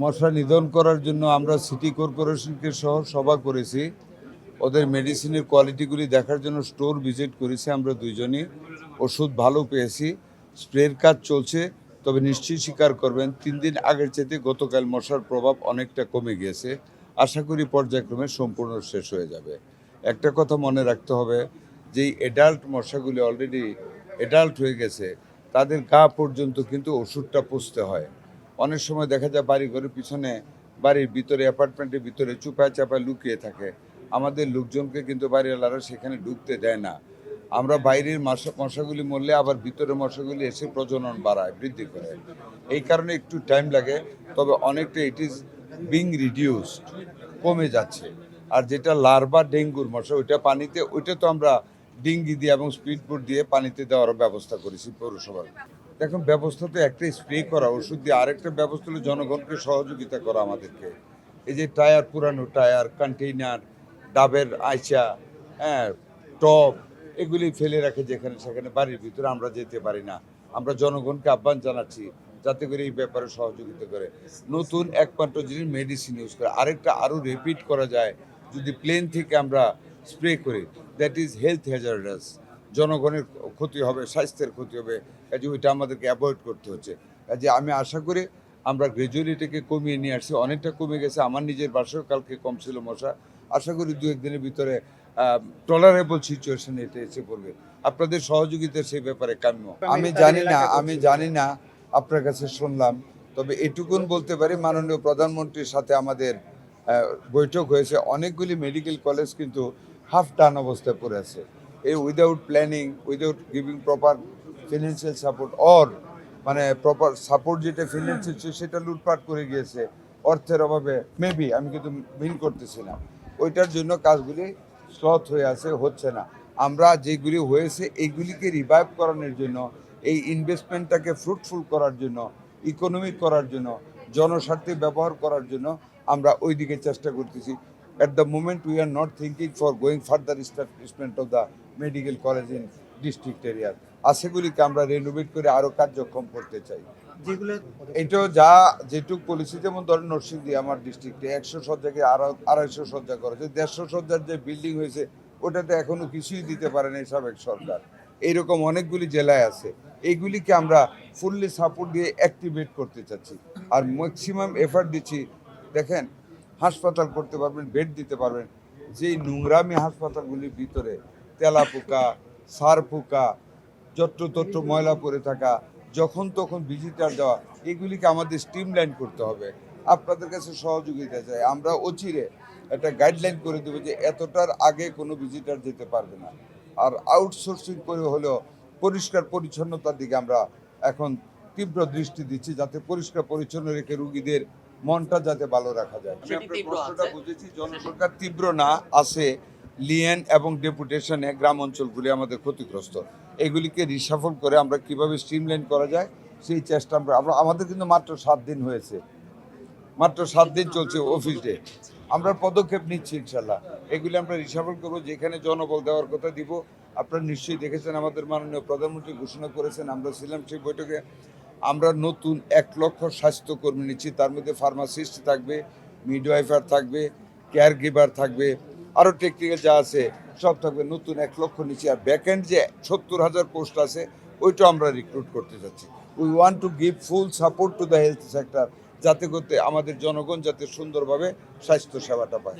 মশা নিধন করার জন্য আমরা সিটি কর্পোরেশনকে সহ সভা করেছি। ওদের মেডিসিনের কোয়ালিটিগুলি দেখার জন্য স্টোর ভিজিট করেছি আমরা দুইজনই। ওষুধ ভালো পেয়েছি, স্প্রের কাজ চলছে। তবে নিশ্চয়ই স্বীকার করবেন 3 দিন আগের চাইতে গতকাল মশার প্রভাব অনেকটা কমে গিয়েছে। আশা করি পর্যায়ক্রমে সম্পূর্ণ শেষ হয়ে যাবে। একটা কথা মনে রাখতে হবে, যেই অ্যাডাল্ট মশাগুলি অলরেডি অ্যাডাল্ট হয়ে গেছে তাদের গা পর্যন্ত কিন্তু ওষুধটা পুষতে হয়। অনেক সময় দেখা যায় বাড়ি ঘরের পিছনে, বাড়ির ভিতরে, অ্যাপার্টমেন্টের ভিতরে চুপায় চাপায় লুকিয়ে থাকে। আমাদের লোকজনকে কিন্তু বাড়িওয়ালারা সেখানে ঢুকতে দেয় না। আমরা বাইরের মশাগুলি মরলে আবার ভিতরের মশাগুলি এসে প্রজনন বাড়ায়, বৃদ্ধি করে। এই কারণে একটু টাইম লাগে, তবে অনেকটা ইট ইজ বিং রিডিউসড, কমে যাচ্ছে। আর যেটা লার্ভা ডেঙ্গুর মশা, ওইটা পানিতে, ওইটা তো আমরা ডিঙ্গি দিয়ে এবং স্পিডবোট দিয়ে পানিতে দেওয়ার ব্যবস্থা করেছি পৌরসভার। দেখুন, ব্যবস্থা তো একটা স্প্রে করা ওষুধ দিয়ে, আরেকটা ব্যবস্থা হলো জনগণকে সহযোগিতা করা আমাদেরকে। এই যে টায়ার, পুরানো টায়ার, কন্টেইনার, ডাবের আইচা, হ্যাঁ, টব, এগুলি ফেলে রাখে যেখানে সেখানে, বাড়ির ভিতরে আমরা যেতে পারি না। আমরা জনগণকে আহ্বান জানাচ্ছি যাতে করে এই ব্যাপারে সহযোগিতা করে। নতুন একমাত্র জিনিস মেডিসিন ইউজ করে, আরেকটা আরও রিপিট করা যায় যদি প্লেন থেকে আমরা স্প্রে করি, দ্যাট ইজ হেলথ হ্যাজার্ডাস। জনগণের ক্ষতি হবে, স্বাস্থ্যের ক্ষতি হবে, কাজে ওইটা আমাদেরকে অ্যাভয়েড করতে হচ্ছে। কাজে আমি আশা করি আমরা গ্র্যাজুয়ালিটিকে কমিয়ে নিয়ে আসছি, অনেকটা কমে গেছে। আমার নিজের বাসাও কালকে কম ছিল মশা। আশা করি 2-1 দিনের ভিতরে টলারেবল সিচুয়েশন এটা এসে পড়বে। আপনাদের সহযোগিতা সেই ব্যাপারে কাম্য। আমি জানি না আপনার কাছে শুনলাম, তবে এটুকুন বলতে পারি মাননীয় প্রধানমন্ত্রীর সাথে আমাদের বৈঠক হয়েছে। অনেকগুলি মেডিকেল কলেজ কিন্তু হাফ ডান অবস্থায় পড়ে আছে। এই without planning, without giving proper financial support, or মানে প্রপার সাপোর্ট যেটা ফিনান্সিয়াল সেটা লুটপাট করে গিয়েছে অর্থের অভাবে, মেবি, আমি কিন্তু মিন করতেছি না। ওইটার জন্য কাজগুলি স্লথ হয়ে আছে, হচ্ছে না। আমরা যেগুলি হয়েছে এইগুলিকে রিভাইভ করানোর জন্য, এই ইনভেস্টমেন্টটাকে ফ্রুটফুল করার জন্য, ইকোনমিক করার জন্য, জনস্বার্থে ব্যবহার করার জন্য আমরা ওই দিকে চেষ্টা করতেছি। At the moment we are not thinking for going further establishment of the medical college in district এরিয়ার। আর সেগুলিকে আমরা রেনোভেট করে আরও কার্যক্ষম করতে চাই। এটাও যা যেটুক পলিসি, যেমন ধরেন নরসিংদী আমার ডিস্ট্রিক্টে 100 শয্যাকে 250 শয্যা করেছে, 150 শয্যার যে বিল্ডিং হয়েছে ওটাতে এখনো কিছুই দিতে পারেনি সাবেক সরকার। এইরকম অনেকগুলি জেলায় আছে, এইগুলিকে আমরা ফুললি সাপোর্ট দিয়ে অ্যাক্টিভেট করতে চাচ্ছি আর ম্যাক্সিমাম এফার্ট দিচ্ছি। দেখেন, হাসপাতাল করতে পারবেন, বেড দিতে পারবেন, যেই নোংরামি হাসপাতালগুলির ভিতরে তেলা পোকা, সার পোকা, যত্রতত্র ময়লা পড়ে থাকা, যখন তখন ভিজিটার দেওয়া, এগুলিকে আমাদের স্ট্রিমলাইন করতে হবে। আপনাদের কাছে সহযোগিতা চাই। আমরা অচিরে একটা গাইডলাইন করে দেবো যে এতটার আগে কোনো ভিজিটার যেতে পারবে না। আর আউটসোর্সিং করে হলেও পরিষ্কার পরিচ্ছন্নতার দিকে আমরা এখন তীব্র দৃষ্টি দিচ্ছি, যাতে পরিষ্কার পরিচ্ছন্ন রেখে রুগীদের মনটা যাতে ভালো রাখা যায়। আমি আপনার প্রশ্নটা বুঝেছি। জনসংখ্যা তীব্র না, আছে লিয়েন এবং ডেপুটেশনে গ্রাম অঞ্চলগুলি আমাদের ক্ষতিগ্রস্ত। এগুলিকে রিসাফল করে আমরা কিভাবে স্ট্রিমলাইন করা যায় সেই চেষ্টা আমরা আমাদের কিন্তু মাত্র 7 দিন হয়েছে, মাত্র 7 দিন চলছে অফিস ডে। আমরা পদক্ষেপ নিচ্ছি ইনশাল্লাহ। এগুলি আমরা রিসাফল করবো, যেখানে জনবল দেওয়ার কথা দিব। আপনারা নিশ্চয়ই দেখেছেন আমাদের মাননীয় প্রধানমন্ত্রী ঘোষণা করেছেন, আমরা ছিলাম সেই বৈঠকে। আমরা নতুন 1 লক্ষ স্বাস্থ্যকর্মী নিচ্ছি, তার মধ্যে ফার্মাসিস্ট থাকবে, মিডওয়াইফার থাকবে, কেয়ার গিভার থাকবে, আরও টেকনিক্যাল যা আছে সব থাকবে। নতুন 1 লক্ষ নিচ্ছি। আর ব্যাকএন্ড যে 70,000 পোস্ট আছে ওইটাও আমরা রিক্রুট করতে যাচ্ছি। We want to give full support to the health sector, যাতে করতে আমাদের জনগণ যাতে সুন্দরভাবে স্বাস্থ্য সেবাটা পায়।